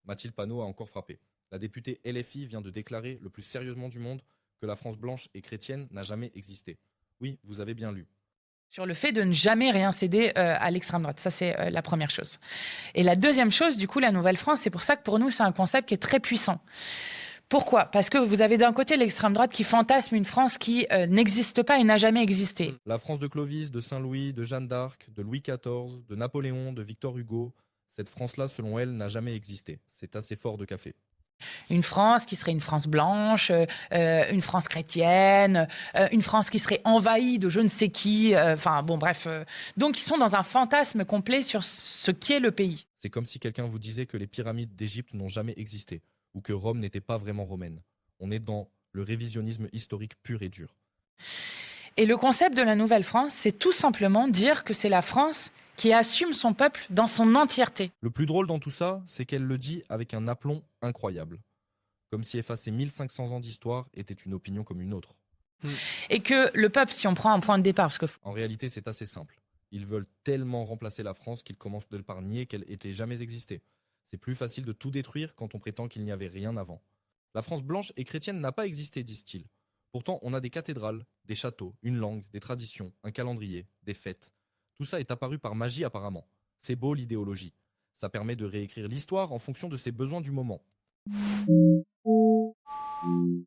Mathilde Panot a encore frappé. La députée LFI vient de déclarer le plus sérieusement du monde que la France blanche et chrétienne n'a jamais existé. Oui, vous avez bien lu. Sur le fait de ne jamais rien céder à l'extrême droite. Ça, c'est la première chose. Et la deuxième chose, du coup, la Nouvelle-France, c'est pour ça que pour nous, c'est un concept qui est très puissant. Pourquoi ? Parce que vous avez d'un côté l'extrême droite qui fantasme une France qui n'existe pas et n'a jamais existé. La France de Clovis, de Saint-Louis, de Jeanne d'Arc, de Louis XIV, de Napoléon, de Victor Hugo, cette France-là, selon elle, n'a jamais existé. C'est assez fort de café. Une France qui serait une France blanche, une France chrétienne, une France qui serait envahie de je ne sais qui. Enfin, bon, bref. Donc, ils sont dans un fantasme complet sur ce qu'est le pays. C'est comme si quelqu'un vous disait que les pyramides d'Égypte n'ont jamais existé, ou que Rome n'était pas vraiment romaine. On est dans le révisionnisme historique pur et dur. Et le concept de la Nouvelle-France, c'est tout simplement dire que c'est la France qui assume son peuple dans son entièreté. Le plus drôle dans tout ça, c'est qu'elle le dit avec un aplomb incroyable. Comme si effacer 1500 ans d'histoire était une opinion comme une autre. Et que le peuple, si on prend un point de départ, parce que En réalité, c'est assez simple. Ils veulent tellement remplacer la France qu'ils commencent de par nier qu'elle ait jamais existé. C'est plus facile de tout détruire quand on prétend qu'il n'y avait rien avant. La France blanche et chrétienne n'a pas existé, disent-ils. Pourtant, on a des cathédrales, des châteaux, une langue, des traditions, un calendrier, des fêtes. Tout ça est apparu par magie apparemment. C'est beau l'idéologie. Ça permet de réécrire l'histoire en fonction de ses besoins du moment.